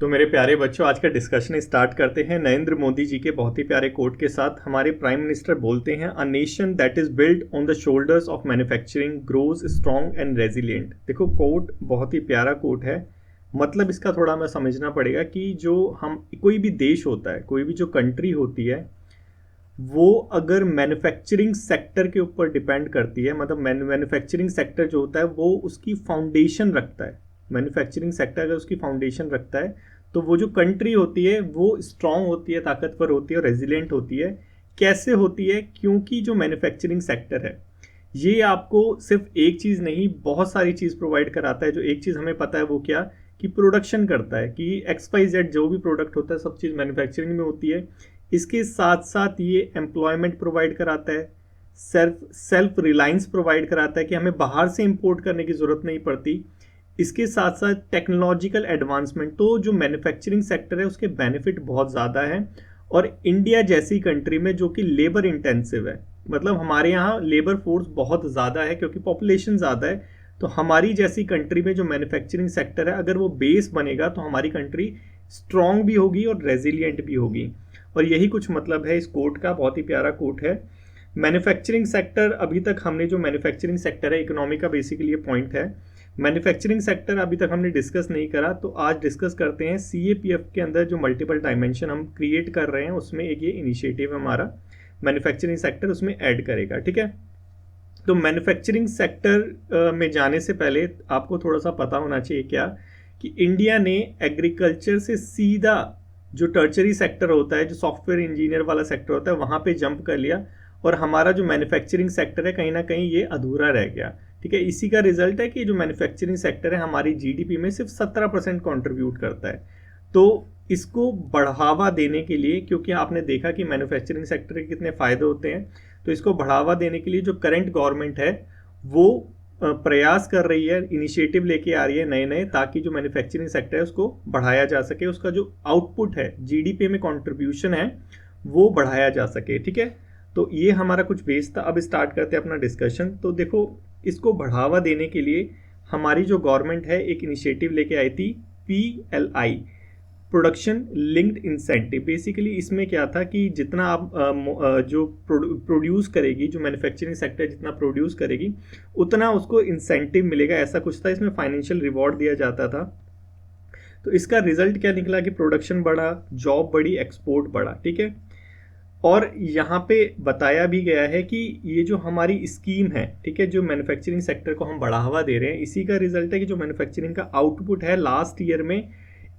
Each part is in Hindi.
तो मेरे प्यारे बच्चों, आज का डिस्कशन स्टार्ट करते हैं नरेंद्र मोदी जी के बहुत ही प्यारे कोट के साथ। हमारे प्राइम मिनिस्टर बोलते हैं, a nation that is built on the shoulders of manufacturing grows strong and resilient. देखो, कोट बहुत ही प्यारा कोट है। मतलब इसका थोड़ा हमें समझना पड़ेगा कि जो हम कोई भी देश होता है, कोई भी जो कंट्री होती है, वो अगर मैन्युफैक्चरिंग सेक्टर के ऊपर डिपेंड करती है, मतलब मैन्युफैक्चरिंग सेक्टर जो होता है वो उसकी फाउंडेशन रखता है। मैन्युफैक्चरिंग सेक्टर अगर उसकी फाउंडेशन रखता है तो वो जो कंट्री होती है वो स्ट्रांग होती है, ताकतवर होती है और रेजिलिएंट होती है। कैसे होती है? क्योंकि जो मैन्युफैक्चरिंग सेक्टर है ये आपको सिर्फ एक चीज़ नहीं, बहुत सारी चीज़ प्रोवाइड कराता है। जो एक चीज़ हमें पता है वो क्या, कि प्रोडक्शन करता है, कि XYZ जो भी प्रोडक्ट होता है सब चीज़ मैन्युफैक्चरिंग में होती है। इसके साथ साथ ये एम्प्लॉयमेंट प्रोवाइड कराता है, सेल्फ रिलायंस प्रोवाइड कराता है कि हमें बाहर से इंपोर्ट करने की ज़रूरत नहीं पड़ती। इसके साथ साथ टेक्नोलॉजिकल एडवांसमेंट। तो जो मैन्युफैक्चरिंग सेक्टर है उसके बेनिफिट बहुत ज़्यादा है। और इंडिया जैसी कंट्री में जो कि लेबर इंटेंसिव है, मतलब हमारे यहाँ लेबर फोर्स बहुत ज़्यादा है क्योंकि पॉपुलेशन ज़्यादा है, तो हमारी जैसी कंट्री में जो मैन्युफैक्चरिंग सेक्टर है अगर वो बेस बनेगा तो हमारी कंट्री स्ट्रॉन्ग भी होगी और रेजिलिएंट भी होगी। और यही कुछ मतलब है इस कोट का। बहुत ही प्यारा कोट है। मैन्युफैक्चरिंग सेक्टर, अभी तक हमने जो मैन्युफैक्चरिंग सेक्टर है, इकोनॉमी का बेसिकली ये पॉइंट है। मैन्युफैक्चरिंग सेक्टर अभी तक हमने डिस्कस नहीं करा, तो आज डिस्कस करते हैं CAPF के अंदर जो मल्टीपल डायमेंशन हम क्रिएट कर रहे हैं उसमें एक ये इनिशिएटिव हमारा मैन्युफैक्चरिंग सेक्टर उसमें ऐड करेगा। ठीक है, तो मैन्युफैक्चरिंग सेक्टर में जाने से पहले आपको थोड़ा सा पता होना चाहिए क्या, कि इंडिया ने एग्रीकल्चर से सीधा जो टर्चरी सेक्टर होता है, जो सॉफ्टवेयर इंजीनियर वाला सेक्टर होता है, वहाँ पे जंप कर लिया और हमारा जो मैन्युफैक्चरिंग सेक्टर है कहीं ना कहीं ये अधूरा रह गया। ठीक है, इसी का रिजल्ट है कि जो मैन्युफैक्चरिंग सेक्टर है हमारी GDP में सिर्फ 17% कॉन्ट्रीब्यूट करता है। तो इसको बढ़ावा देने के लिए, क्योंकि आपने देखा कि मैन्युफैक्चरिंग सेक्टर के कितने फ़ायदे होते हैं, तो इसको बढ़ावा देने के लिए जो करंट गवर्नमेंट है वो प्रयास कर रही है, इनिशिएटिव लेके आ रही है नए नए, ताकि जो मैन्युफैक्चरिंग सेक्टर है उसको बढ़ाया जा सके, उसका जो आउटपुट है, GDP में कंट्रीब्यूशन है, वो बढ़ाया जा सके। ठीक है, तो ये हमारा कुछ बेस था। अब स्टार्ट करते हैं अपना डिस्कशन। तो देखो, इसको बढ़ावा देने के लिए हमारी जो गवर्नमेंट है एक इनिशिएटिव लेके आई थी, PLI, production linked incentive. Basically इसमें क्या था कि जितना आप जो प्रोड्यूस करेगी, जो मैन्युफैक्चरिंग सेक्टर जितना प्रोड्यूस करेगी उतना उसको इंसेंटिव मिलेगा, ऐसा कुछ था। इसमें फाइनेंशियल रिवॉर्ड दिया जाता था। तो इसका रिजल्ट क्या निकला कि प्रोडक्शन बढ़ा, जॉब बढ़ी, एक्सपोर्ट बढ़ा। ठीक है, और यहाँ पे बताया भी गया है कि ये जो हमारी स्कीम है, ठीक है, जो मैन्युफैक्चरिंग सेक्टर को हम बढ़ावा दे रहे हैं, इसी का रिजल्ट है कि जो मैन्युफैक्चरिंग का आउटपुट है लास्ट ईयर में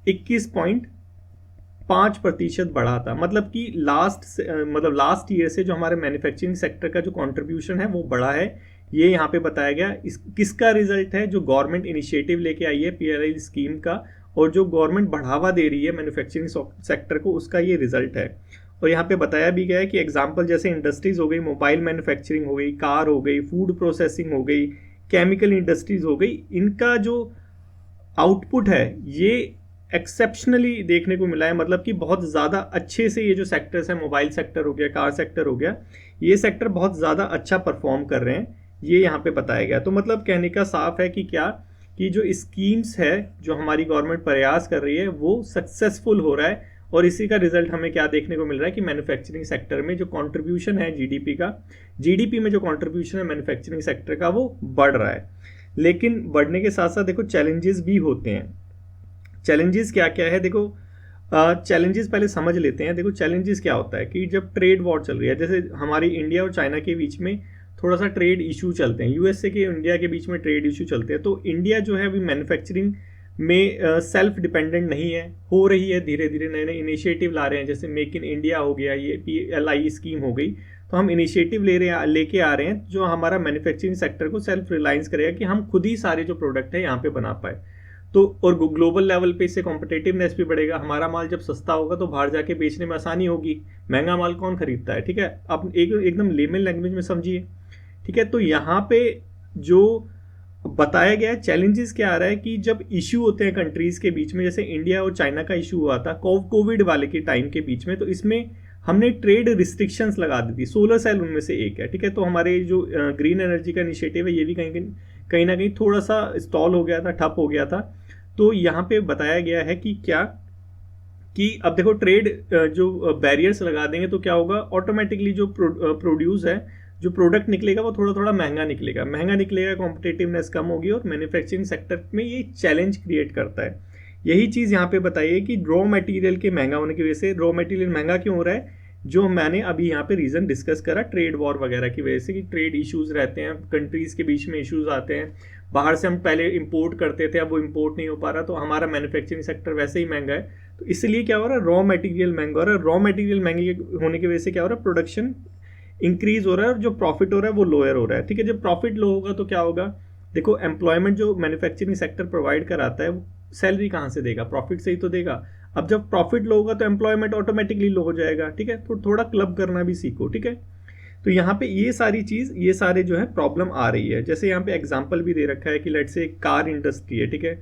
21.5% बढ़ा था। मतलब कि लास्ट ईयर से जो हमारे मैन्युफैक्चरिंग सेक्टर का जो कंट्रीब्यूशन है वो बढ़ा है। ये यहाँ पे बताया गया। इस किसका रिजल्ट है? जो गवर्नमेंट इनिशिएटिव लेके आई है PLI स्कीम का, और जो गवर्नमेंट बढ़ावा दे रही है मैन्युफैक्चरिंग सेक्टर को, उसका ये रिजल्ट है। और यहाँ पे बताया भी गया है कि एग्जाम्पल जैसे इंडस्ट्रीज हो गई, मोबाइल मैन्युफैक्चरिंग हो गई, कार हो गई, फूड प्रोसेसिंग हो गई, केमिकल इंडस्ट्रीज हो गई, इनका जो आउटपुट है ये एक्सेप्शनली देखने को मिला है। मतलब कि बहुत ज़्यादा अच्छे से ये जो सेक्टर्स है, मोबाइल सेक्टर हो गया, कार सेक्टर हो गया, ये सेक्टर बहुत ज़्यादा अच्छा परफॉर्म कर रहे हैं, ये यहाँ पे बताया गया। तो मतलब कहने का साफ है कि क्या, कि जो स्कीम्स है जो हमारी गवर्नमेंट प्रयास कर रही है वो सक्सेसफुल हो रहा है। और इसी का रिजल्ट हमें क्या देखने को मिल रहा है कि मैन्युफैक्चरिंग सेक्टर में जो कंट्रीब्यूशन है GDP का, GDP में जो कंट्रीब्यूशन है मैन्युफैक्चरिंग सेक्टर का, वो बढ़ रहा है। लेकिन बढ़ने के साथ साथ देखो चैलेंजेस भी होते हैं। चैलेंजेस क्या क्या है? देखो, चैलेंजेस पहले समझ लेते हैं। देखो, चैलेंजेस क्या होता है कि जब ट्रेड वॉर चल रही है, जैसे हमारी इंडिया और चाइना के बीच में थोड़ा सा ट्रेड इशू चलते हैं, USA के इंडिया के बीच में ट्रेड इशू चलते हैं, तो इंडिया जो है अभी मैन्युफैक्चरिंग में सेल्फ डिपेंडेंट नहीं है, हो रही है धीरे धीरे। नए नए इनिशिएटिव ला रहे हैं, जैसे मेक इन इंडिया हो गया, ये PLI स्कीम हो गई। तो हम इनिशिएटिव लेके आ रहे हैं जो हमारा मैन्युफैक्चरिंग सेक्टर को सेल्फ रिलायंस करेगा, कि हम खुद ही सारे जो प्रोडक्ट है यहाँ पे बना पाए। तो और ग्लोबल लेवल पे इससे कॉम्पिटेटिवनेस भी बढ़ेगा। हमारा माल जब सस्ता होगा तो बाहर जाके बेचने में आसानी होगी। महंगा माल कौन खरीदता है? ठीक है, आप एकदम लेमन लैंग्वेज में समझिए। ठीक है, तो यहाँ पे जो बताया गया चैलेंजेस क्या आ रहा है कि जब इश्यू होते हैं कंट्रीज के बीच में, जैसे इंडिया और चाइना का इशू हुआ था कोविड वाले के टाइम के बीच में, तो इसमें हमने ट्रेड रिस्ट्रिक्शंस लगा दी थी। सोलर सेल उनमें से एक है। ठीक है, तो हमारे जो ग्रीन एनर्जी का इनिशिएटिव है ये भी कहीं ना कहीं थोड़ा सा स्टॉल हो गया था, ठप हो गया था। तो यहाँ पे बताया गया है कि क्या, कि अब देखो ट्रेड जो बैरियर्स लगा देंगे तो क्या होगा, ऑटोमेटिकली जो प्रोड्यूस है, जो प्रोडक्ट निकलेगा वो थोड़ा थोड़ा महंगा निकलेगा, कॉम्पिटिटिवनेस कम होगी और मैन्युफैक्चरिंग सेक्टर में ये चैलेंज क्रिएट करता है। यही चीज़ यहाँ पे बताइए कि रॉ मटेरियल के महंगा होने की वजह से, रॉ मटेरियल महंगा क्यों हो रहा है, जो मैंने अभी यहाँ पे रीज़न डिस्कस करा, ट्रेड वॉर वगैरह की वजह से, कि ट्रेड इश्यूज रहते हैं, कंट्रीज़ के बीच में इश्यूज आते हैं, बाहर से हम पहले इंपोर्ट करते थे, अब वो इंपोर्ट नहीं हो पा रहा, तो हमारा मैन्युफैक्चरिंग सेक्टर वैसे ही महंगा है, तो इसलिए क्या हो रहा है, रॉ मटेरियल महंगा हो रहा है, रॉ मटेरियल महंगे होने की वजह से क्या हो रहा है, प्रोडक्शन इंक्रीज हो रहा है और जो प्रॉफिट हो रहा है वो लोअर हो रहा है। ठीक है, जब प्रॉफिट लो होगा तो क्या होगा, देखो एम्प्लॉयमेंट जो मैन्युफैक्चरिंग सेक्टर प्रोवाइड कराता है, सैलरी कहाँ से देगा, प्रॉफिट से ही तो देगा। अब जब प्रॉफिट लो होगा तो एम्प्लॉयमेंट ऑटोमेटिकली लो हो जाएगा। ठीक है, तो थोड़ा क्लब करना भी सीखो। ठीक है, तो यहाँ पे ये सारी चीज़, ये सारे जो है प्रॉब्लम आ रही है। जैसे यहाँ पे एग्जांपल भी दे रखा है कि लेट्स से कार इंडस्ट्री है, ठीक है,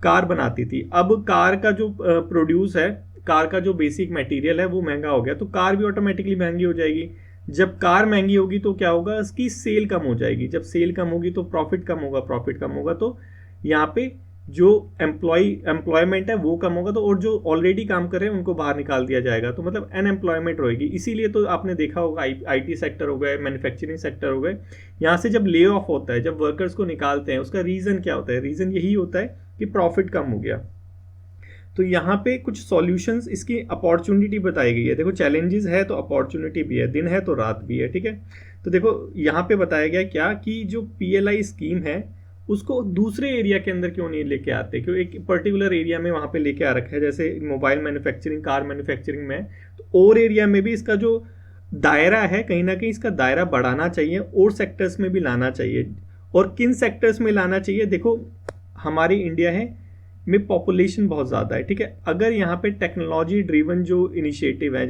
कार बनाती थी, अब कार का जो प्रोड्यूस है, कार का जो बेसिक मटेरियल है वो महंगा हो गया, तो कार भी ऑटोमेटिकली महंगी हो जाएगी। जब कार महंगी होगी तो क्या होगा, इसकी सेल कम हो जाएगी, जब सेल कम होगी तो प्रॉफिट कम होगा, प्रॉफिट कम होगा तो यहाँ पे जो एम्प्लॉयमेंट है वो कम होगा, तो और जो ऑलरेडी काम कर रहे हैं उनको बाहर निकाल दिया जाएगा, तो मतलब अनएम्प्लॉयमेंट रहेगी। इसीलिए तो आपने देखा होगा आईटी सेक्टर हो गए, मैन्युफैक्चरिंग सेक्टर हो गए, यहाँ से जब ले ऑफ होता है, जब वर्कर्स को निकालते हैं, उसका रीज़न क्या होता है, रीज़न यही होता है कि प्रॉफिट कम हो गया। तो यहाँ पे कुछ सॉल्यूशंस, इसकी अपॉर्चुनिटी बताई गई है। देखो चैलेंजेस है तो अपॉर्चुनिटी भी है, दिन है तो रात भी है। ठीक है, तो देखो यहाँ पे बताया गया क्या कि जो पीएलआई स्कीम है उसको दूसरे एरिया के अंदर क्यों नहीं लेके आते, क्यों एक पर्टिकुलर एरिया में वहाँ पे लेके आ रखा है, जैसे मोबाइल मैन्युफैक्चरिंग, कार मैन्युफैक्चरिंग में, तो और एरिया में भी इसका जो दायरा है, कहीं ना कहीं इसका दायरा बढ़ाना चाहिए, और सेक्टर्स में भी लाना चाहिए। और किन सेक्टर्स में लाना चाहिए, देखो हमारी इंडिया है में पॉपुलेशन बहुत ज़्यादा है। ठीक है, अगर यहाँ पे टेक्नोलॉजी ड्रिवन जो इनिशिएटिव है,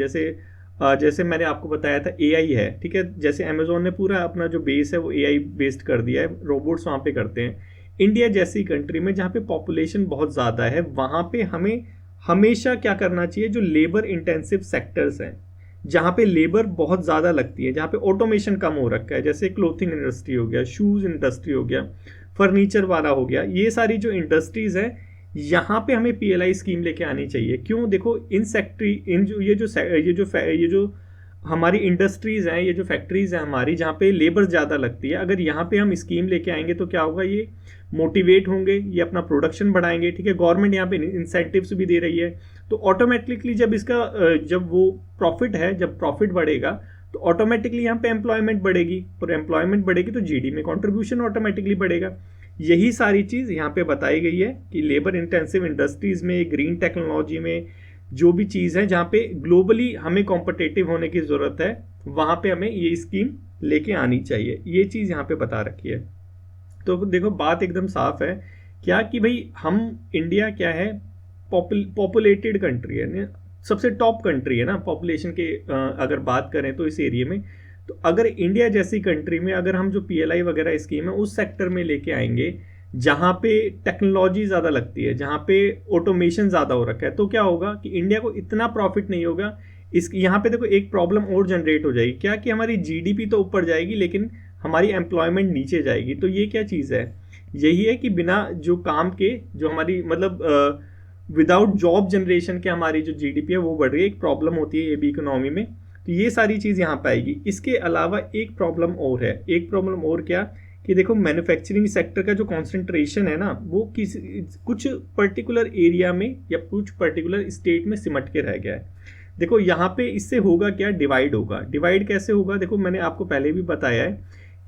जैसे मैंने आपको बताया था एआई है, ठीक है, जैसे अमेजोन ने पूरा अपना जो बेस है वो एआई बेस्ड कर दिया है, रोबोट्स वहाँ पे करते हैं। इंडिया जैसी कंट्री में जहाँ पे पॉपुलेशन बहुत ज़्यादा है, वहाँ पे हमें हमेशा क्या करना चाहिए, जो लेबर इंटेंसिव सेक्टर्स हैं, जहाँ पे लेबर बहुत ज़्यादा लगती है, जहाँ पे ऑटोमेशन कम हो रखा है, जैसे क्लोथिंग इंडस्ट्री हो गया, शूज़ इंडस्ट्री हो गया, फर्नीचर वाला हो गया, ये सारी जो इंडस्ट्रीज़ है, यहाँ पे हमें पीएलआई स्कीम लेके आनी चाहिए। क्यों, देखो इन सेक्टरी, इन जो ये जो हमारी इंडस्ट्रीज हैं, ये जो फैक्ट्रीज हैं हमारी, जहाँ पे लेबर ज़्यादा लगती है, अगर यहाँ पे हम स्कीम लेके आएंगे तो क्या होगा, ये मोटिवेट होंगे, ये अपना प्रोडक्शन बढ़ाएंगे। ठीक है, गवर्नमेंट यहाँ पे इंसेंटिव्स भी दे रही है, तो ऑटोमेटिकली जब वो प्रॉफिट है, जब प्रॉफिट बढ़ेगा तो ऑटोमेटिकली यहाँ पे एम्प्लॉयमेंट बढ़ेगी, और एम्प्लॉयमेंट बढ़ेगी तो जीडी में कॉन्ट्रीब्यूशन ऑटोमेटिकली बढ़ेगा। यही सारी चीज़ यहाँ पे बताई गई है कि लेबर इंटेंसिव इंडस्ट्रीज़ में, ग्रीन टेक्नोलॉजी में, जो भी चीज़ है जहाँ पे ग्लोबली हमें कॉम्पिटिटिव होने की ज़रूरत है, वहाँ पे हमें ये स्कीम लेके आनी चाहिए। ये चीज़ यहाँ पे बता रखी है। तो देखो बात एकदम साफ है क्या, कि भाई हम इंडिया क्या है, पॉपुलेटेड कंट्री है, सबसे टॉप कंट्री है ना पॉपुलेशन के, अगर बात करें तो इस एरिया में। तो अगर इंडिया जैसी कंट्री में अगर हम जो पीएलआई वगैरह स्कीम है उस सेक्टर में लेके आएंगे जहाँ पे टेक्नोलॉजी ज़्यादा लगती है, जहाँ पे ऑटोमेशन ज़्यादा हो रखा है, तो क्या होगा कि इंडिया को इतना प्रॉफिट नहीं होगा। यहाँ पे देखो एक प्रॉब्लम और जनरेट हो जाएगी क्या, कि हमारी जीडीपी तो ऊपर जाएगी लेकिन हमारी एम्प्लॉयमेंट नीचे जाएगी। तो ये क्या चीज़ है, यही है कि बिना जो काम के, जो हमारी मतलब विदाउट जॉब जनरेशन के हमारी जो जीडीपी है वो बढ़ रही है, एक प्रॉब्लम होती है ये भी इकोनॉमी में। तो ये सारी चीज़ यहाँ पे आएगी। इसके अलावा एक प्रॉब्लम और है, एक प्रॉब्लम और क्या, कि देखो मैन्युफैक्चरिंग सेक्टर का जो कॉन्सेंट्रेशन है ना, वो कुछ पर्टिकुलर एरिया में या कुछ पर्टिकुलर स्टेट में सिमट के रह गया है। देखो यहाँ पे इससे होगा क्या, डिवाइड होगा। डिवाइड कैसे होगा, देखो मैंने आपको पहले भी बताया है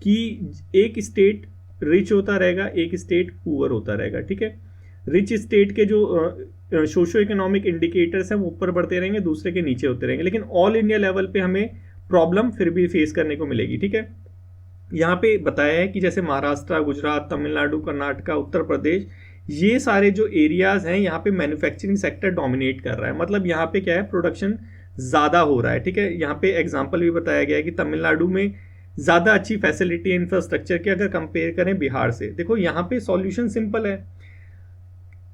कि एक स्टेट रिच होता रहेगा, एक स्टेट पुअर होता रहेगा। ठीक है, रिच स्टेट के जो सोशो इकोनॉमिक इंडिकेटर्स हैं वो ऊपर बढ़ते रहेंगे, दूसरे के नीचे होते रहेंगे, लेकिन ऑल इंडिया लेवल पे हमें प्रॉब्लम फिर भी फेस करने को मिलेगी। ठीक है, यहाँ पे बताया है कि जैसे महाराष्ट्र, गुजरात, तमिलनाडु, कर्नाटका, उत्तर प्रदेश, ये सारे जो एरियाज हैं यहाँ पे मैन्युफैक्चरिंग सेक्टर डोमिनेट कर रहा है। मतलब यहाँ पे क्या है, प्रोडक्शन ज़्यादा हो रहा है। ठीक है, यहाँ पे एग्जाम्पल भी बताया गया है कि तमिलनाडु में ज़्यादा अच्छी फैसिलिटी है इंफ्रास्ट्रक्चर की अगर कंपेयर करें बिहार से। देखो यहाँ पे सॉल्यूशन सिंपल है,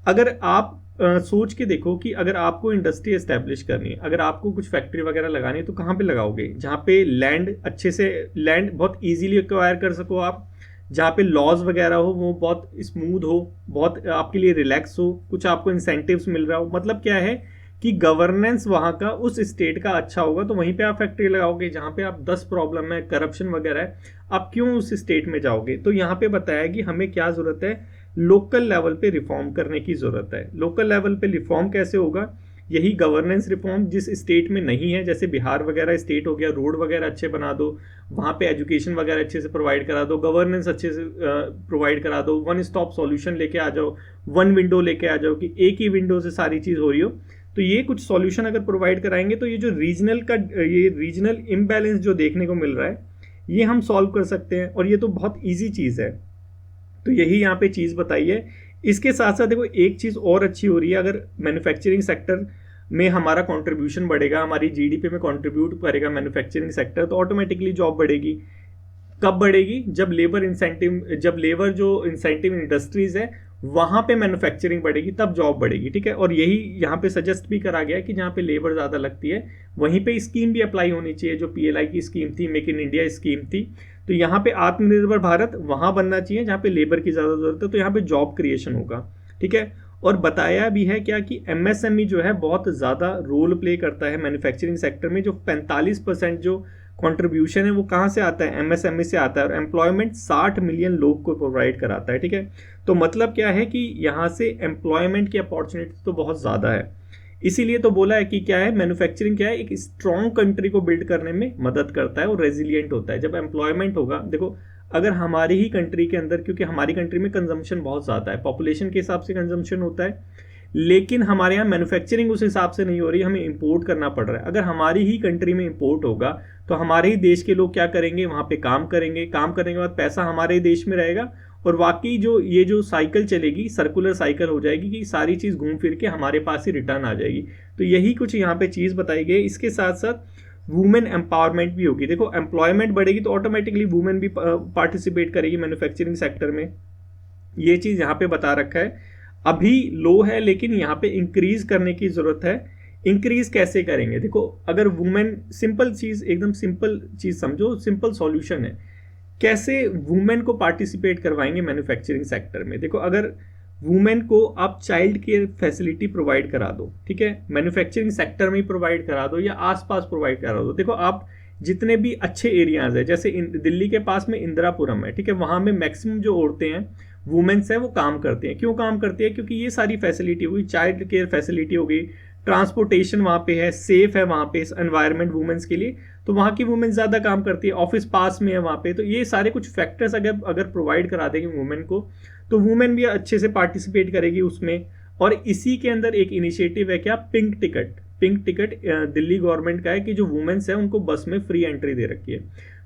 अगर आप सोच के देखो कि अगर आपको इंडस्ट्री एस्टेब्लिश करनी है, अगर आपको कुछ फैक्ट्री वगैरह लगानी है, तो कहाँ पे लगाओगे, जहाँ पे लैंड अच्छे से, लैंड बहुत इजीली एक्वायर कर सको आप, जहाँ पे लॉज वगैरह हो वो बहुत स्मूथ हो, बहुत आपके लिए रिलैक्स हो, कुछ आपको इंसेंटिव्स मिल रहा हो। मतलब क्या है कि गवर्नेंस वहाँ का उस स्टेट का अच्छा होगा, तो वहीं पे आप फैक्ट्री लगाओगे। जहाँ पे आप 10 प्रॉब्लम है, करप्शन वगैरह है, आप क्यों उस स्टेट में जाओगे? तो यहाँ पे बताया कि हमें क्या ज़रूरत है, लोकल लेवल पे रिफॉर्म करने की ज़रूरत है। लोकल लेवल पे रिफॉर्म कैसे होगा? यही गवर्नेंस रिफॉर्म जिस स्टेट में नहीं है, जैसे बिहार वगैरह स्टेट हो गया, रोड वगैरह अच्छे बना दो, वहाँ पे एजुकेशन वगैरह अच्छे से प्रोवाइड करा दो, गवर्नेंस अच्छे से प्रोवाइड करा दो, वन स्टॉप सॉल्यूशन लेके आ जाओ, वन विंडो लेके आ जाओ कि एक ही विंडो से सारी चीज़ हो रही हो। तो ये कुछ सॉल्यूशन अगर प्रोवाइड कराएंगे तो ये जो रीजनल इम्बैलेंस जो देखने को मिल रहा है, ये हम सॉल्व कर सकते हैं, और ये तो बहुत ईजी चीज़ है। तो यही यहाँ पे चीज़ बताई है। इसके साथ साथ देखो एक चीज़ और अच्छी हो रही है, अगर मैन्युफैक्चरिंग सेक्टर में हमारा कंट्रीब्यूशन बढ़ेगा, हमारी जीडीपी में कंट्रीब्यूट करेगा मैन्युफैक्चरिंग सेक्टर, तो ऑटोमेटिकली जॉब बढ़ेगी। कब बढ़ेगी? जब लेबर जो इंसेंटिव इंडस्ट्रीज है वहां पे मैन्युफैक्चरिंग बढ़ेगी, तब जॉब बढ़ेगी। ठीक है, और यही यहाँ पे सजेस्ट भी करा गया है कि जहाँ पे लेबर ज़्यादा लगती है वहीं पे स्कीम भी अप्लाई होनी चाहिए, जो पीएलआई की स्कीम थी, मेक इन इंडिया स्कीम थी। तो यहाँ पे आत्मनिर्भर भारत वहाँ बनना चाहिए जहाँ पे लेबर की ज़्यादा जरूरत है, तो यहाँ पे जॉब क्रिएशन होगा। ठीक है, और बताया भी है क्या कि एमएसएमई जो है बहुत ज़्यादा रोल प्ले करता है मैन्युफैक्चरिंग सेक्टर में। जो 45% जो कंट्रीब्यूशन है वो कहाँ से आता है? एमएसएमई से आता है, और एम्प्लॉयमेंट 60 मिलियन लोग को प्रोवाइड कराता है। ठीक है, तो मतलब क्या है कि यहाँ से एम्प्लॉयमेंट की अपॉर्चुनिटी तो बहुत ज़्यादा है। इसीलिए तो बोला है कि क्या है, मैन्युफैक्चरिंग क्या है, एक स्ट्रॉन्ग कंट्री को बिल्ड करने में मदद करता है और रेजिलियंट होता है। जब एम्प्लॉयमेंट होगा, देखो अगर हमारी ही कंट्री के अंदर, क्योंकि हमारी कंट्री में कंजम्पशन बहुत ज़्यादा है, पॉपुलेशन के हिसाब से कंजम्पशन होता है, लेकिन हमारे यहाँ मैन्युफैक्चरिंग उस हिसाब से नहीं हो रही, हमें इंपोर्ट करना पड़ रहा है। अगर हमारी ही कंट्री में इंपोर्ट होगा तो हमारे ही देश के लोग क्या करेंगे, वहाँ पे काम करेंगे, काम करने के बाद पैसा हमारे ही देश में रहेगा, और वाकई जो साइकिल चलेगी, सर्कुलर साइकिल हो जाएगी कि सारी चीज़ घूम फिर के हमारे पास ही रिटर्न आ जाएगी। तो यही कुछ यहाँ पे चीज़ बताई गई। इसके साथ साथ वुमेन एम्पावरमेंट भी होगी। देखो एम्प्लॉयमेंट बढ़ेगी तो ऑटोमेटिकली वुमेन भी पार्टिसिपेट करेगी मैन्युफैक्चरिंग सेक्टर में। ये चीज़ यहाँ पे बता रखा है। अभी लो है लेकिन यहाँ पे इंक्रीज करने की जरूरत है। इंक्रीज कैसे करेंगे? देखो अगर वुमेन, सिंपल चीज़, एकदम सिंपल चीज़ समझो, सिंपल सॉल्यूशन है। कैसे वुमेन को पार्टिसिपेट करवाएंगे मैन्युफैक्चरिंग सेक्टर में? देखो अगर वुमेन को आप चाइल्ड केयर फैसिलिटी प्रोवाइड करा दो, ठीक है, मैन्युफैक्चरिंग सेक्टर में ही प्रोवाइड करा दो या आसपास प्रोवाइड करा दो। देखो आप जितने भी अच्छे एरियाज है, जैसे दिल्ली के पास में इंदिरापुरम है, ठीक है, वहाँ में मैक्सिमम जो औरतें हैं, वुमेन्स है, वो काम करती हैं। क्यों काम करती है? क्योंकि ये सारी फैसिलिटी हुई, चाइल्ड केयर फैसिलिटी हो गई, ट्रांसपोर्टेशन वहाँ पे है, सेफ है वहाँ पे एनवायरनमेंट वुमेन्स के लिए, तो वहाँ की वुमेन ज़्यादा काम करती है, ऑफिस पास में है वहाँ पे। तो ये सारे कुछ फैक्टर्स अगर प्रोवाइड करा देंगे वुमेन को, तो वुमेन भी अच्छे से पार्टिसिपेट करेगी उसमें। और इसी के अंदर एक इनिशिएटिव है क्या, pink ticket. Pink ticket Delhi government का है कि जो वुमेन्स है उनको बस में फ्री एंट्री दे रखी है।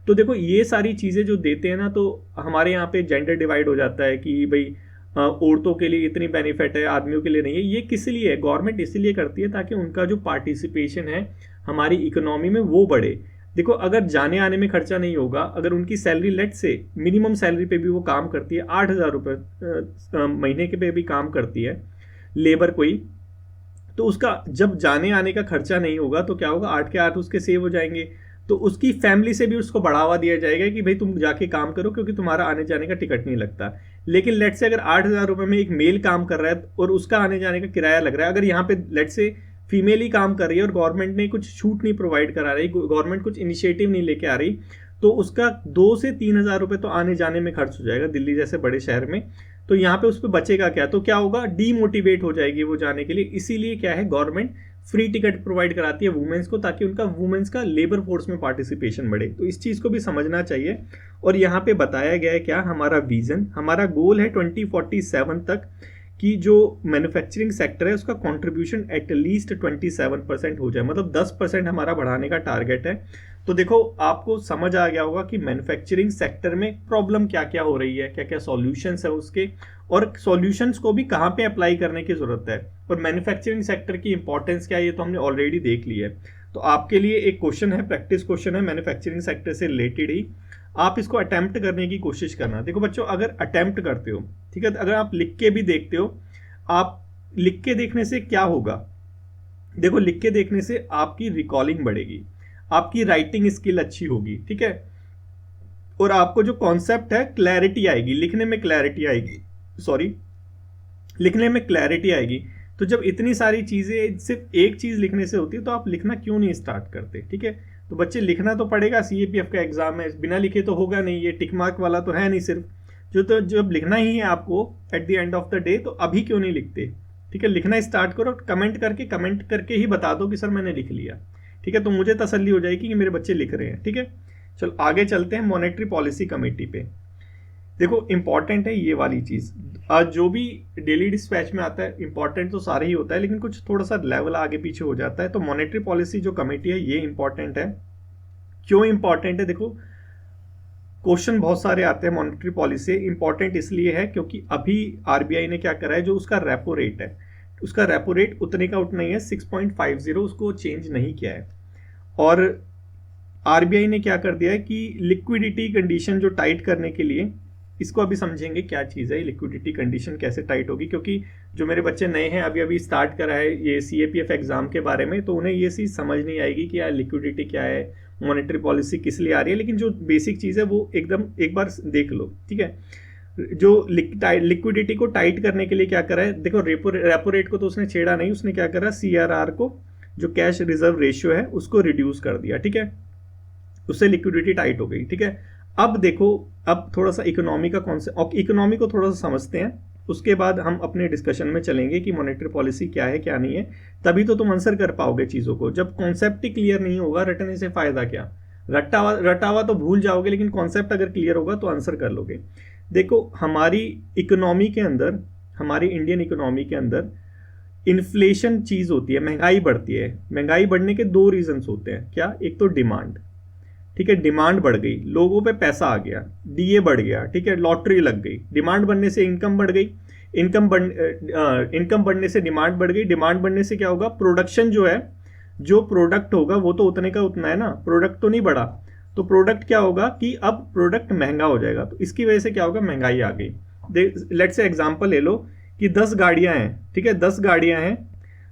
तो देखो ये सारी चीज़ें जो देते हैं ना, तो हमारे यहाँ पे जेंडर डिवाइड हो जाता है कि भाई औरतों के लिए इतनी बेनिफिट है, आदमियों के लिए नहीं है। ये किस लिए है? गवर्नमेंट इसीलिए करती है ताकि उनका जो पार्टिसिपेशन है हमारी इकोनॉमी में वो बढ़े। देखो अगर जाने आने में खर्चा नहीं होगा, अगर उनकी सैलरी लेट से मिनिमम सैलरी पे भी वो काम करती है, 8,000 रुपये महीने के पे भी काम करती है लेबर कोई, तो उसका जब जाने आने का खर्चा नहीं होगा तो क्या होगा, 8 के 8 उसके सेव हो जाएंगे। तो उसकी फैमिली से भी उसको बढ़ावा दिया जाएगा कि भाई तुम जाके काम करो क्योंकि तुम्हारा आने जाने का टिकट नहीं लगता। लेकिन लेट से अगर 8,000 रुपये में एक मेल काम कर रहा है और उसका आने जाने का किराया लग रहा है, अगर यहाँ पे लेट से फीमेल ही काम कर रही है और गवर्नमेंट ने कुछ छूट नहीं प्रोवाइड करा रही, गवर्नमेंट कुछ इनिशिएटिव नहीं लेके आ रही, तो उसका 2 से 3,000 रुपये तो आने जाने में खर्च हो जाएगा दिल्ली जैसे बड़े शहर में। तो यहाँ पे उस पर बचेगा क्या? तो क्या होगा, डीमोटिवेट हो जाएगी वो जाने के लिए। इसीलिए क्या है, गवर्नमेंट फ्री टिकट प्रोवाइड कराती है वुमेन्स को, ताकि उनका वुमेन्स का लेबर फोर्स में पार्टिसिपेशन बढ़े। तो इस चीज़ को भी समझना चाहिए। और यहाँ पे बताया गया है क्या, हमारा विजन, हमारा गोल है 2047 तक कि जो मैन्युफैक्चरिंग सेक्टर है उसका कंट्रीब्यूशन एटलीस्ट 27% हो जाए, मतलब 10% हमारा बढ़ाने का टारगेट है। तो देखो आपको समझ आ गया होगा कि मैन्युफैक्चरिंग सेक्टर में प्रॉब्लम क्या क्या हो रही है, क्या क्या सॉल्यूशंस है उसके, और सॉल्यूशंस को भी कहाँ पे अप्लाई करने की ज़रूरत है, और मैन्युफैक्चरिंग सेक्टर की इंपॉर्टेंस क्या है, ये तो हमने ऑलरेडी देख लिया है। तो आपके लिए एक क्वेश्चन है, प्रैक्टिस क्वेश्चन है मैन्युफैक्चरिंग सेक्टर से रिलेटेड ही, आप इसको अटेम्प्ट करने की कोशिश करना। देखो बच्चों अगर अटेम्प्ट करते हो, ठीक है, अगर आप लिख के भी देखते हो, आप लिख के देखने से क्या होगा, देखो लिख के देखने से आपकी रिकॉलिंग बढ़ेगी, आपकी राइटिंग स्किल अच्छी होगी, ठीक है, और आपको जो कॉन्सेप्ट है क्लैरिटी आएगी, लिखने में क्लैरिटी आएगी, लिखने में क्लैरिटी आएगी। तो जब इतनी सारी चीज़ें सिर्फ एक चीज़ लिखने से होती है तो आप लिखना क्यों नहीं स्टार्ट करते, ठीक है। तो बच्चे लिखना तो पड़ेगा, सीएपीएफ का एग्जाम है, बिना लिखे तो होगा नहीं, ये टिक मार्क वाला तो है नहीं सिर्फ, जो तो जब लिखना ही है आपको at the end of the day, तो अभी क्यों नहीं लिखते, ठीक है। लिखना स्टार्ट करो, कमेंट करके ही बता दो कि सर मैंने लिख लिया, ठीक है, तो मुझे तसल्ली हो जाएगी कि मेरे बच्चे लिख रहे हैं, ठीक है। चलो आगे चलते हैं मॉनेटरी पॉलिसी कमेटी पे। देखो इंपॉर्टेंट है ये वाली चीज़, आज जो भी डेली डिस्पैच में आता है इंपॉर्टेंट तो सारा ही होता है, लेकिन कुछ थोड़ा सा लेवल आगे पीछे हो जाता है। तो मॉनेटरी पॉलिसी जो कमेटी है ये इंपॉर्टेंट है। क्यों इंपॉर्टेंट है, देखो क्वेश्चन बहुत सारे आते हैं मॉनेटरी पॉलिसी। इंपॉर्टेंट इसलिए है क्योंकि अभी आरबीआई ने क्या करा है, जो उसका रेपो रेट है, उसका रेपो रेट उतने का उतना ही है 6.50, उसको चेंज नहीं किया है। और आरबीआई ने क्या कर दिया है कि लिक्विडिटी कंडीशन जो टाइट करने के लिए, इसको अभी समझेंगे क्या चीज़ है लिक्विडिटी कंडीशन कैसे टाइट होगी, क्योंकि जो मेरे बच्चे नए हैं अभी अभी स्टार्ट करा है ये सीएपीएफ एग्जाम के बारे में, तो उन्हें ये चीज़ समझ नहीं आएगी कि यार लिक्विडिटी क्या है, मॉनेटरी पॉलिसी किस लिए आ रही है। लेकिन जो बेसिक चीज़ है वो एकदम एक बार देख लो, ठीक है। जो लिक्विडिटी को टाइट करने के लिए क्या करा है, देखो रेपो रेट को तो उसने छेड़ा नहीं, उसने क्या करा, सीआरआर को, जो कैश रिजर्व रेशियो है, उसको रिड्यूस कर दिया, ठीक है। उससे लिक्विडिटी टाइट हो गई, ठीक है। अब देखो, अब थोड़ा सा इकोनॉमी का कॉन्सेप्ट, इकोनॉमी को थोड़ा सा समझते हैं, उसके बाद हम अपने डिस्कशन में चलेंगे कि मॉनेटरी पॉलिसी क्या है क्या नहीं है। तभी तो तुम आंसर कर पाओगे चीज़ों को। जब कॉन्सेप्ट ही क्लियर नहीं होगा रटने से फायदा क्या, रटावा तो भूल जाओगे, लेकिन कॉन्सेप्ट अगर क्लियर होगा तो आंसर कर लोगे। देखो हमारी इकोनॉमी के अंदर, हमारी इंडियन इकोनॉमी के अंदर इन्फ्लेशन चीज़ होती है, महंगाई बढ़ती है। महंगाई बढ़ने के दो रीजंस होते हैं, क्या, एक तो डिमांड, ठीक है, डिमांड बढ़ गई, लोगों पे पैसा आ गया, डीए बढ़ गया, ठीक है, लॉटरी लग गई, डिमांड बढ़ने से इनकम बढ़ गई, इनकम बढ़ने से डिमांड बढ़ गई, डिमांड बढ़ने से क्या होगा, प्रोडक्शन जो है, जो प्रोडक्ट होगा वो तो उतने का उतना है ना, प्रोडक्ट तो नहीं बढ़ा, तो प्रोडक्ट क्या होगा कि अब प्रोडक्ट महंगा हो जाएगा, तो इसकी वजह से क्या होगा, महंगाई आ गई। लेट्स से एग्जांपल ले लो कि 10 गाड़ियां हैं, ठीक है, 10 गाड़ियां हैं,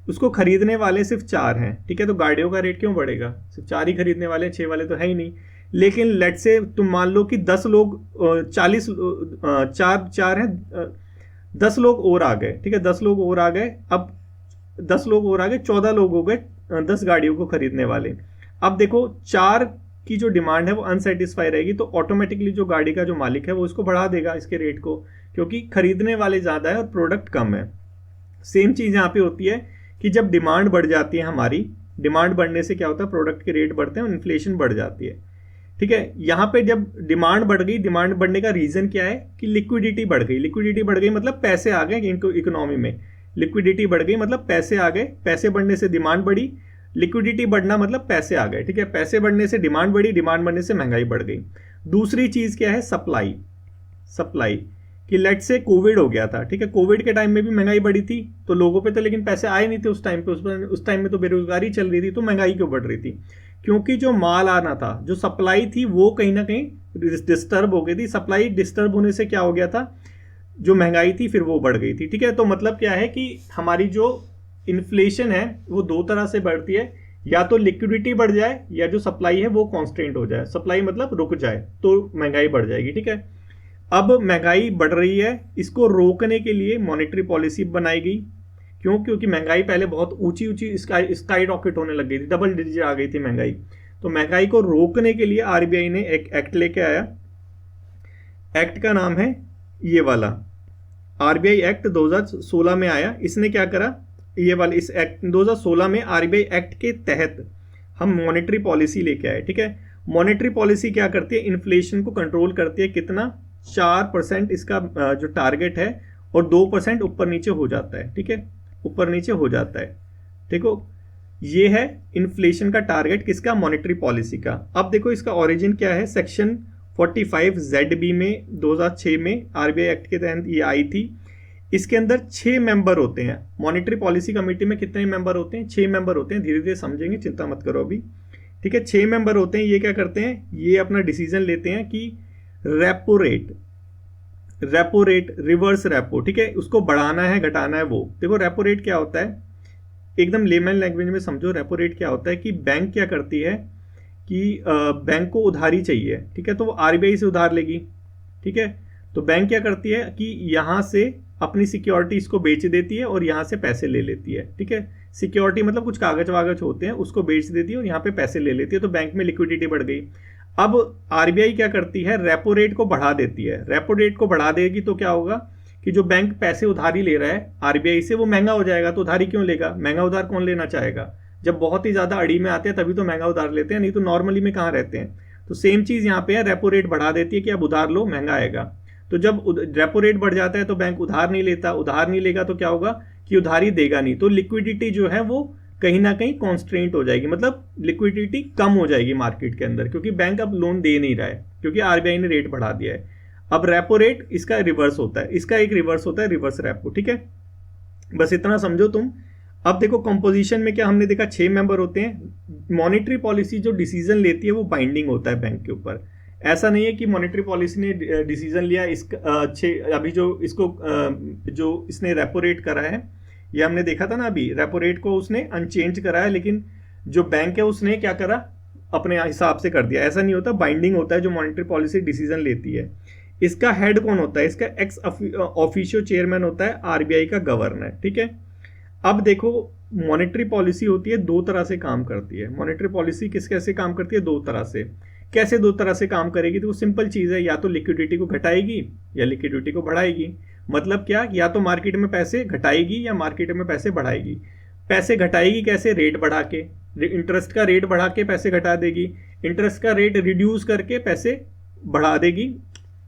उसको खरीदने वाले सिर्फ 4 हैं, ठीक है, तो गाड़ियों का रेट क्यों बढ़ेगा, सिर्फ 4 ही खरीदने वाले, 6 वाले तो है ही नहीं। लेकिन लेट से तुम मान लो कि 10 लोग 40 चार हैं, 10 लोग और आ गए, ठीक है, 10 लोग और आ गए, अब 10 लोग और आ गए, 14 लोग हो गए 10 गाड़ियों को खरीदने वाले। अब देखो 4 की जो डिमांड है वो अनसेटिस्फाई रहेगी, तो ऑटोमेटिकली जो गाड़ी का जो मालिक है वो इसको बढ़ा देगा इसके रेट को, क्योंकि खरीदने वाले ज़्यादा है और प्रोडक्ट कम है। सेम चीज़ यहाँ पे होती है कि जब डिमांड बढ़ जाती है हमारी, डिमांड बढ़ने से क्या होता है, प्रोडक्ट के रेट बढ़ते हैं और इन्फ्लेशन बढ़ जाती है, ठीक है। यहाँ पे जब डिमांड बढ़ गई, डिमांड बढ़ने का रीजन क्या है कि लिक्विडिटी बढ़ गई, लिक्विडिटी बढ़ गई मतलब पैसे आ गए इकोनॉमी में, लिक्विडिटी बढ़ गई मतलब पैसे आ गए, पैसे बढ़ने से डिमांड बढ़ी, लिक्विडिटी बढ़ना मतलब पैसे आ गए, ठीक है, पैसे बढ़ने से डिमांड बढ़ी, डिमांड बढ़ने से महंगाई बढ़ गई। दूसरी चीज क्या है, सप्लाई, सप्लाई कि लेट से कोविड हो गया था, ठीक है, कोविड के टाइम में भी महंगाई बढ़ी थी, तो लोगों पे तो लेकिन पैसे आए नहीं थे उस टाइम पे, उस टाइम में तो बेरोजगारी चल रही थी, तो महंगाई क्यों बढ़ रही थी, क्योंकि जो माल आना था, जो सप्लाई थी वो कहीं ना कहीं डिस्टर्ब हो गई थी। सप्लाई डिस्टर्ब होने से क्या हो गया था, जो महंगाई थी फिर वो बढ़ गई थी, ठीक है। तो मतलब क्या है कि हमारी जो इन्फ्लेशन है वो दो तरह से बढ़ती है, या तो लिक्विडिटी बढ़ जाए या जो सप्लाई है वो कांस्टेंट हो जाए, सप्लाई मतलब रुक जाए तो महंगाई बढ़ जाएगी, ठीक है। अब महंगाई बढ़ रही है, इसको रोकने के लिए मॉनेटरी पॉलिसी बनाई गई। क्यों, क्योंकि महंगाई पहले बहुत ऊंची ऊंची स्काई रॉकेट होने लग गई थी, डबल डिजिट आ गई थी महंगाई, तो महंगाई को रोकने के लिए आरबीआई ने एक एक्ट लेके आया। एक्ट का नाम है ये वाला, आरबीआई एक्ट 2016 में आया। इसने क्या करा, ये वाला इस एक्ट 2016 में आरबीआई एक्ट के तहत हम मॉनेटरी पॉलिसी लेके आए, ठीक है। मॉनेटरी पॉलिसी क्या करती है, इन्फ्लेशन को कंट्रोल करती है, कितना, 4% इसका जो टारगेट है, और 2% ऊपर नीचे हो जाता है, ठीक है, ऊपर नीचे हो जाता है। देखो ये है इन्फ्लेशन का टारगेट किसका, मॉनेटरी पॉलिसी का। अब देखो इसका ओरिजिन क्या है, सेक्शन 45 ZB में 2006 में आरबीआई एक्ट के तहत ये आई थी। इसके अंदर 6 मेंबर होते हैं। मॉनेटरी पॉलिसी कमेटी में कितने मेंबर होते हैं, 6 मेंबर होते हैं, धीरे धीरे समझेंगे, चिंता मत करो अभी, ठीक है। 6 मेंबर होते हैं। ये क्या करते हैं, ये अपना डिसीजन लेते हैं कि रेपो रेट, रिवर्स रेपो, ठीक है, उसको बढ़ाना है घटाना है। वो देखो रेपो रेट क्या होता है, एकदम लेमन लैंग्वेज में समझो, रेपो रेट क्या होता है कि बैंक क्या करती है कि बैंक को उधारी चाहिए, ठीक है, तो वो आरबीआई से उधार लेगी, ठीक है। तो बैंक क्या करती है कि यहाँ से अपनी सिक्योरिटी इसको बेच देती है और यहाँ से पैसे ले लेती है, ठीक है। सिक्योरिटी मतलब कुछ कागज वागज होते हैं, उसको बेच देती है और यहाँ पे पैसे ले लेती है, तो बैंक में लिक्विडिटी बढ़ गई। अब आरबीआई क्या करती है, रेपो रेट को बढ़ा देती है। रेपो रेट को बढ़ा देगी तो क्या होगा कि जो बैंक पैसे उधारी ले रहा है आरबीआई से वो महंगा हो जाएगा। तो उधारी क्यों लेगा, महंगा उधार कौन लेना चाहेगा, जब बहुत ही ज्यादा अड़ी में आते हैं तभी तो महंगा उधार लेते हैं, नहीं तो नॉर्मली में कहाँ रहते हैं। तो सेम चीज यहाँ पे है, रेपो रेट बढ़ा देती है कि अब उधार लो, महंगा आएगा। तो जब रेपो रेट बढ़ जाता है तो बैंक उधार नहीं लेता, उधार नहीं लेगा तो क्या होगा कि उधारी देगा नहीं, तो लिक्विडिटी जो है वो कहीं ना कहीं कॉन्स्ट्रेंट हो जाएगी, मतलब लिक्विडिटी कम हो जाएगी मार्केट के अंदर, क्योंकि बैंक अब लोन दे नहीं रहा है, क्योंकि आरबीआई ने रेट बढ़ा दिया है। अब रेपो रेट इसका रिवर्स होता है, इसका एक रिवर्स होता है, रिवर्स रेपो, ठीक है। बस इतना समझो तुम। अब देखो कंपोजिशन में क्या हमने देखा, 6 मेंबर होते हैं। मॉनेटरी पॉलिसी जो डिसीजन लेती है वो बाइंडिंग होता है बैंक के ऊपर। ऐसा नहीं है कि मॉनेटरी पॉलिसी ने डिसीजन लिया अभी जो इसको जो इसने रेपो रेट करा है, ये हमने देखा था ना अभी, रेपो रेट को उसने अनचेंज करा है, लेकिन जो बैंक है उसने क्या करा, अपने हिसाब से कर दिया। ऐसा नहीं होता, बाइंडिंग होता है जो मॉनेटरी पॉलिसी डिसीजन लेती है। इसका हेड कौन होता है, इसका एक्स ऑफिशियो चेयरमैन होता है आरबीआई का गवर्नर, ठीक है। अब देखो मॉनेटरी पॉलिसी होती है, दो तरह से काम करती है। मॉनेटरी पॉलिसी कैसे काम करती है, दो तरह से। कैसे दो तरह से काम करेगी, तो वो सिंपल चीज है, या तो लिक्विडिटी को घटाएगी या लिक्विडिटी को बढ़ाएगी। मतलब क्या, या तो मार्केट में पैसे घटाएगी या मार्केट में पैसे बढ़ाएगी। पैसे घटाएगी कैसे, रेट बढ़ा के, इंटरेस्ट का रेट बढ़ा के पैसे घटा देगी, इंटरेस्ट का रेट रिड्यूस करके पैसे बढ़ा देगी।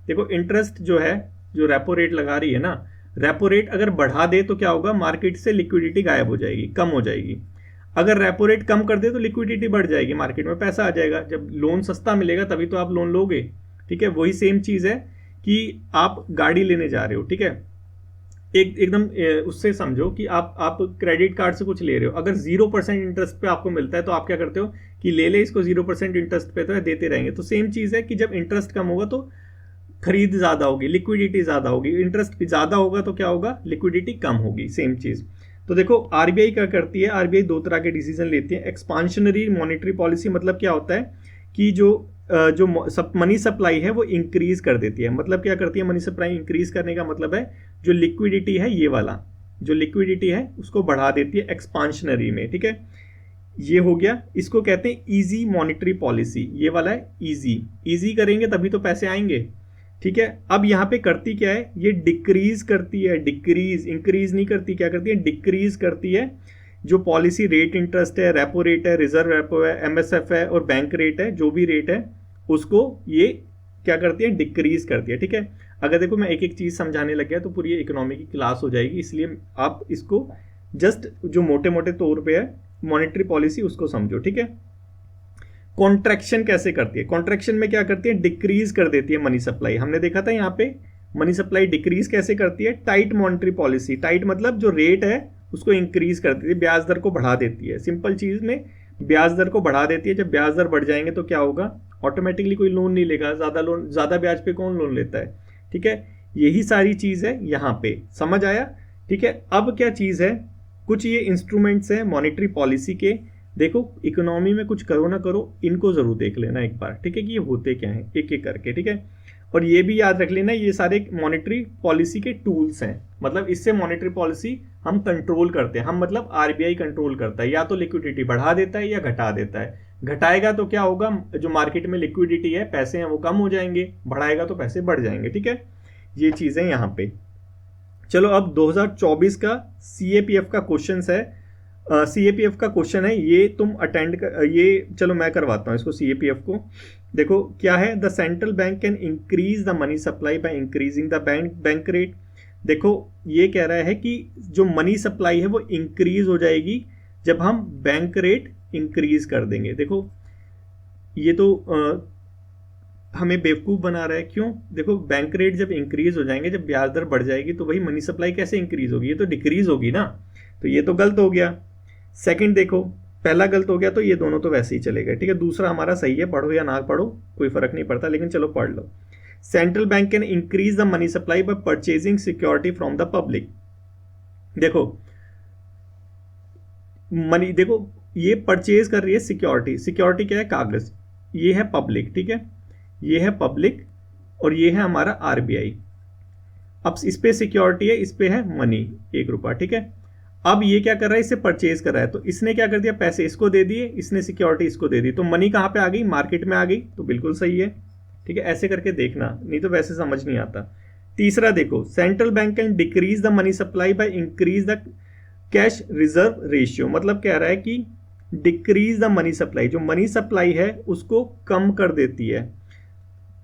देखो इंटरेस्ट जो है, जो रेपो रेट लगा रही है ना, रेपो रेट अगर बढ़ा दे तो क्या होगा, मार्केट से लिक्विडिटी गायब हो जाएगी, कम हो जाएगी। अगर रेपो रेट कम कर दे तो लिक्विडिटी बढ़ जाएगी, मार्केट में पैसा आ जाएगा। जब लोन सस्ता मिलेगा तभी तो आप लोन लोगे, ठीक है। वही सेम चीज है कि आप गाड़ी लेने जा रहे हो, ठीक है। एकदम उससे समझो कि आप क्रेडिट कार्ड से कुछ ले रहे हो, अगर 0% इंटरेस्ट पे आपको मिलता है तो आप क्या करते हो कि ले इसको 0% इंटरेस्ट पे, तो देते रहेंगे। तो सेम चीज है कि जब इंटरेस्ट कम होगा तो खरीद ज्यादा होगी, लिक्विडिटी ज्यादा होगी। इंटरेस्ट ज्यादा होगा तो क्या होगा, लिक्विडिटी कम होगी, सेम चीज। तो देखो आरबीआई क्या करती है, आरबीआई दो तरह के डिसीजन लेती है। एक्सपांशनरी मॉनेटरी पॉलिसी मतलब क्या होता है कि जो मनी सप्लाई है वो इंक्रीज कर देती है। मतलब क्या करती है, मनी सप्लाई इंक्रीज करने का मतलब है जो लिक्विडिटी है, ये वाला जो लिक्विडिटी है उसको बढ़ा देती है एक्सपांशनरी में, ठीक है। ये हो गया, इसको कहते हैं इजी मॉनेटरी पॉलिसी। ये वाला है इजी करेंगे तभी तो पैसे आएंगे, ठीक है। अब यहाँ पे करती क्या है, ये डिक्रीज करती है, डिक्रीज, इंक्रीज नहीं करती, क्या करती है, डिक्रीज करती है। जो पॉलिसी रेट इंटरेस्ट है, रेपो रेट है, रिजर्व रेपो है, एमएसएफ है और बैंक रेट है, जो भी रेट है उसको ये क्या करती है, डिक्रीज करती है, ठीक है। अगर देखो मैं एक एक चीज समझाने लग गया तो पूरी इकोनॉमी की क्लास हो जाएगी, इसलिए आप इसको जस्ट जो मोटे मोटे तौर पे है मॉनेटरी पॉलिसी उसको समझो, ठीक है। कॉन्ट्रैक्शन कैसे करती है, कॉन्ट्रैक्शन में क्या करती है, डिक्रीज कर देती है मनी सप्लाई। हमने देखा था यहाँ पे मनी सप्लाई डिक्रीज कैसे करती है, टाइट मॉनेटरी पॉलिसी। टाइट मतलब जो रेट है उसको इंक्रीज कर देती है, ब्याज दर को बढ़ा देती है। सिंपल चीज में ब्याज दर को बढ़ा देती है। जब ब्याज दर बढ़ जाएंगे तो क्या होगा, ऑटोमेटिकली कोई लोन नहीं लेगा, ज्यादा ब्याज पे कौन लोन लेता है, ठीक है। यही सारी चीज है यहाँ पे, समझ आया, ठीक है। अब क्या चीज है, कुछ ये इंस्ट्रूमेंट्स हैं मॉनेटरी पॉलिसी के। देखो इकोनॉमी में कुछ करो ना करो, इनको जरूर देख लेना एक बार, ठीक है, कि ये होते क्या हैं एक एक करके, ठीक है। और ये भी याद रख लेना, ये सारे मॉनेटरी पॉलिसी के टूल्स हैं। मतलब इससे मॉनेटरी पॉलिसी हम कंट्रोल करते हैं, हम मतलब आरबीआई कंट्रोल करता है, या तो लिक्विडिटी बढ़ा देता है या घटा देता है। घटाएगा तो क्या होगा, जो मार्केट में लिक्विडिटी है, पैसे हैं, वो कम हो जाएंगे, बढ़ाएगा तो पैसे बढ़ जाएंगे, ठीक है। ये चीजें यहाँ पे। चलो अब 2024 का सीएपीएफ का क्वेश्चन है। सीएपीएफ का क्वेश्चन है, ये तुम अटेंड कर, ये चलो मैं करवाता हूँ इसको सीएपीएफ को। देखो क्या है, the central bank can increase the money supply by increasing the bank rate. देखो ये कह रहा है कि जो मनी सप्लाई है वो इंक्रीज हो जाएगी जब हम बैंक रेट इंक्रीज कर देंगे। देखो ये तो हमें बेवकूफ़ बना रहा है, क्यों, देखो बैंक रेट जब इंक्रीज हो जाएंगे, जब ब्याज दर बढ़ जाएगी तो वही मनी सप्लाई कैसे इंक्रीज होगी, ये तो डिक्रीज होगी ना, तो ये तो गलत हो गया। सेकंड देखो, पहला गलत हो गया तो ये दोनों तो वैसे ही चले गए, ठीक है। दूसरा हमारा सही है, पढ़ो या ना पढ़ो कोई फर्क नहीं पड़ता, लेकिन चलो पढ़ लो। Central bank can increase the money supply by purchasing security from the public. देखो मनी, देखो ये परचेज कर रही है सिक्योरिटी, सिक्योरिटी क्या है, कागज, ये है पब्लिक, ठीक है, ये है पब्लिक और ये है हमारा आरबीआई। अब इस पे सिक्योरिटी है, इस पे है मनी 1 रुपया, ठीक है। अब ये क्या कर रहा है, इससे परचेज कर रहा है, तो इसने क्या कर दिया, पैसे इसको दे दिए, इसने सिक्योरिटी इसको दे दी, तो मनी कहाँ पे आ गई, मार्केट में आ गई, तो बिल्कुल सही है, ठीक है। ऐसे करके देखना, नहीं तो वैसे समझ नहीं आता। तीसरा देखो, central bank can decrease the money supply by increase the cash reserve ratio, मतलब कह रहा है कि डिक्रीज द मनी सप्लाई, जो मनी सप्लाई है उसको कम कर देती है,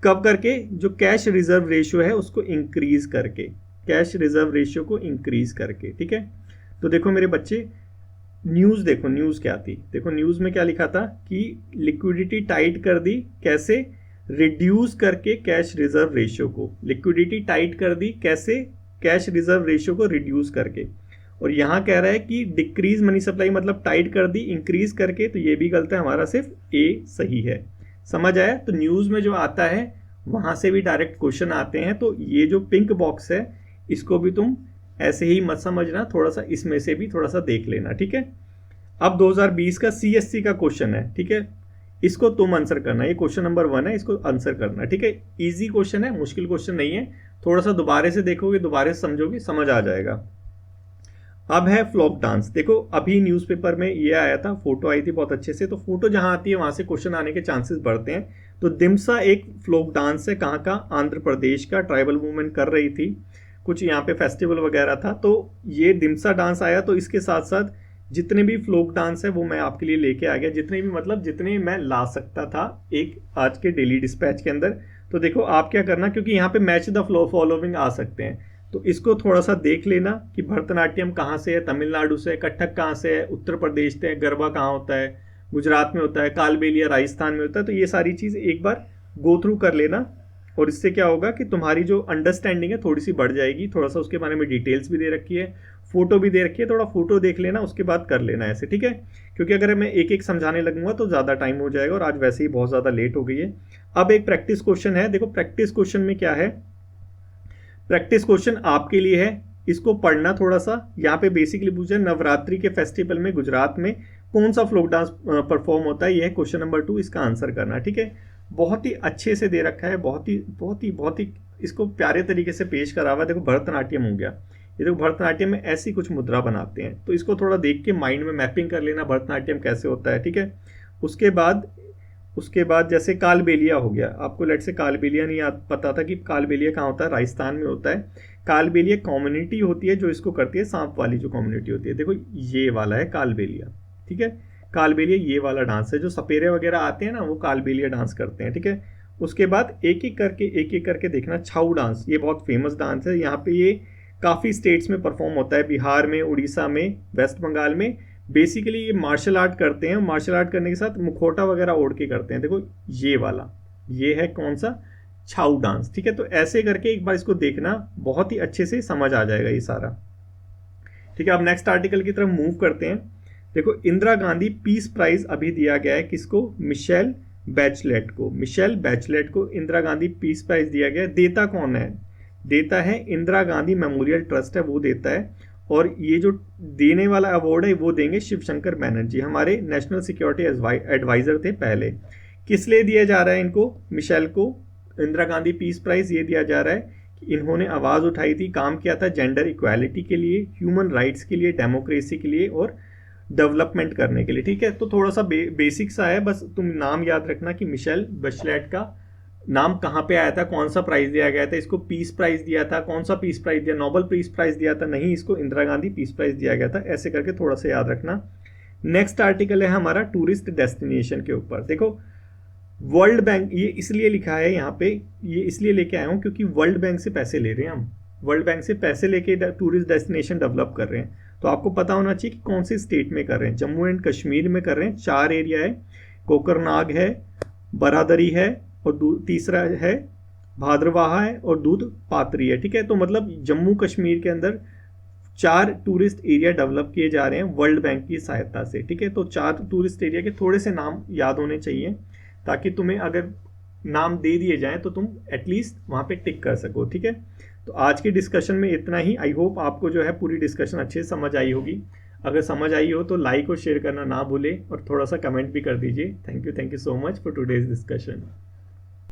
कब करके, जो कैश रिजर्व रेशियो है उसको इंक्रीज करके, कैश रिजर्व रेशियो को इंक्रीज करके, ठीक है। तो देखो मेरे बच्चे, न्यूज़ देखो, न्यूज़ क्या थी, देखो न्यूज़ में क्या लिखा था कि लिक्विडिटी टाइट कर दी, कैसे, रिड्यूस करके कैश रिजर्व रेशियो को, लिक्विडिटी टाइट कर दी कैसे, कैश रिजर्व रेशियो को रिड्यूस करके। और यहाँ कह रहा है कि डिक्रीज मनी सप्लाई मतलब टाइट कर दी इंक्रीज करके, तो ये भी गलत है, हमारा सिर्फ ए सही है। समझ आया। तो न्यूज़ में जो आता है वहाँ से भी डायरेक्ट क्वेश्चन आते हैं, तो ये जो पिंक बॉक्स है इसको भी तुम ऐसे ही मत समझना, थोड़ा सा इसमें से भी थोड़ा सा देख लेना, ठीक है। अब 2020 का CSC का क्वेश्चन है, ठीक है, इसको तुम आंसर करना, ये क्वेश्चन नंबर 1 है, इसको आंसर करना, ठीक है। इजी क्वेश्चन है, मुश्किल क्वेश्चन नहीं है, थोड़ा सा दोबारा से देखोगे, दोबारा से समझोगे, समझ आ जाएगा। अब है फ्लोक डांस, देखो अभी न्यूज़पेपर में ये आया था, फोटो आई थी बहुत अच्छे से, तो फोटो जहां आती है वहां से क्वेश्चन आने के चांसेस बढ़ते हैं। तो दिमसा एक फ्लोक डांस है, कहाँ का, आंध्र प्रदेश का, ट्राइबल वूमेन कर रही थी, कुछ यहाँ पे फेस्टिवल वगैरह था, तो ये दिमसा डांस आया। तो इसके साथ साथ जितने भी फ्लोक डांस है वो मैं आपके लिए लेके आ गया, जितने भी मतलब जितने मैं ला सकता था एक आज के डेली डिस्पैच के अंदर। तो देखो आप क्या करना, क्योंकि यहाँ पे मैच द फॉलोइंग आ सकते हैं, तो इसको थोड़ा सा देख लेना कि भरतनाट्यम कहाँ से है, तमिलनाडु से है, कथक कहाँ से है, उत्तर प्रदेश से है, गरबा कहाँ होता है, गुजरात में होता है, कालबेलिया राजस्थान में होता है। तो ये सारी चीज़ एक बार गो थ्रू कर लेना, और इससे क्या होगा कि तुम्हारी जो अंडरस्टैंडिंग है थोड़ी सी बढ़ जाएगी, थोड़ा सा उसके बारे में डिटेल्स भी दे रखी है, फोटो भी दे रखी है, थोड़ा फोटो देख लेना, उसके बाद कर लेना ऐसे, ठीक है। क्योंकि अगर मैं एक एक समझाने लगूंगा तो ज़्यादा टाइम हो जाएगा, और आज वैसे ही बहुत ज़्यादा लेट हो गई है। अब एक प्रैक्टिस क्वेश्चन है, देखो प्रैक्टिस क्वेश्चन में क्या है, प्रैक्टिस क्वेश्चन आपके लिए है, इसको पढ़ना थोड़ा सा। यहाँ पे बेसिकली पूछा है नवरात्रि के फेस्टिवल में गुजरात में कौन सा फ्लोक डांस परफॉर्म होता है, यह है क्वेश्चन नंबर 2, इसका आंसर करना, ठीक है। बहुत ही अच्छे से दे रखा है, बहुत ही इसको प्यारे तरीके से पेश करा हुआ है। देखो भरतनाट्यम हो गया, ये देखो भरतनाट्यम में ऐसी कुछ मुद्रा बनाते हैं, तो इसको थोड़ा देख के माइंड में मैपिंग कर लेना भरतनाट्यम कैसे होता है, ठीक है। उसके बाद जैसे कालबेलिया हो गया, आपको लेट से कालबेलिया नहीं पता था कि कालबेलिया कहाँ होता है, राजस्थान में होता है। कालबेलिया कम्युनिटी होती है जो इसको करती है, सांप वाली जो कम्युनिटी होती है, देखो ये वाला है कालबेलिया, ठीक है। कालबेलिया ये वाला डांस है, जो सपेरे वगैरह आते हैं ना वो कालबेलिया डांस करते हैं, ठीक है। उसके बाद एक एक करके देखना, छाऊ डांस, ये बहुत फेमस डांस है, यहाँ पे ये काफ़ी स्टेट्स में परफॉर्म होता है, बिहार में, उड़ीसा में, वेस्ट बंगाल में। बेसिकली ये मार्शल आर्ट करते हैं, मार्शल आर्ट करने के साथ मुखौटा वगैरह ओढ़ के करते हैं। देखो ये वाला, ये है कौन सा, छाऊ डांस, ठीक है। तो ऐसे करके एक बार इसको देखना, बहुत ही अच्छे से समझ आ जाएगा ये सारा, ठीक है। अब नेक्स्ट आर्टिकल की तरफ मूव करते हैं। देखो इंदिरा गांधी पीस प्राइज अभी दिया गया है किसको, मिशेल बैचलेट को, मिशेल बैचलेट को इंदिरा गांधी पीस प्राइज दिया गया है। देता कौन है, देता है इंदिरा गांधी मेमोरियल ट्रस्ट है, वो देता है। और ये जो देने वाला अवार्ड है वो देंगे शिवशंकर बैनर्जी, हमारे नेशनल सिक्योरिटी एडवाइजर थे पहले। किस लिए दिया जा रहा है इनको, मिशेल को इंदिरा गांधी पीस प्राइज ये दिया जा रहा है कि इन्होंने आवाज़ उठाई थी, काम किया था जेंडर इक्वालिटी के लिए, ह्यूमन राइट्स के लिए, डेमोक्रेसी के लिए और डेवलपमेंट करने के लिए, ठीक है। तो थोड़ा सा बेसिक सा है, बस तुम नाम याद रखना कि मिशेल बैचलेट का नाम कहाँ पे आया था, कौन सा प्राइज दिया गया था, इसको पीस प्राइज दिया था, कौन सा पीस प्राइज दिया, नोबेल पीस प्राइज दिया था, नहीं इसको इंदिरा गांधी पीस प्राइज दिया गया था। ऐसे करके थोड़ा सा याद रखना। नेक्स्ट आर्टिकल है हमारा टूरिस्ट डेस्टिनेशन के ऊपर। देखो वर्ल्ड बैंक, ये इसलिए लिखा है यहाँ पे, ये इसलिए लेके आया हूँ क्योंकि वर्ल्ड बैंक से पैसे ले रहे हैं हम, वर्ल्ड बैंक से पैसे लेके टूरिस्ट डेस्टिनेशन डेवलप कर रहे हैं। तो आपको पता होना चाहिए कि कौन से स्टेट में कर रहे हैं, जम्मू एंड कश्मीर में कर रहे हैं, 4 एरिया है, कोकरनाग है, बरादरी है, और तीसरा है भाद्रवाहा है, और दूध पात्री है, ठीक है। तो मतलब जम्मू कश्मीर के अंदर 4 टूरिस्ट एरिया डेवलप किए जा रहे हैं वर्ल्ड बैंक की सहायता से, ठीक है। तो 4 टूरिस्ट एरिया के थोड़े से नाम याद होने चाहिए, ताकि तुम्हें अगर नाम दे दिए जाएं तो तुम एटलीस्ट वहाँ पे टिक कर सको, ठीक है। तो आज की डिस्कशन में इतना ही। आई होप आपको जो है पूरी डिस्कशन अच्छे से समझ आई होगी। अगर समझ आई हो तो लाइक और शेयर करना ना भूलें, और थोड़ा सा कमेंट भी कर दीजिए। Thank you so much for today's discussion.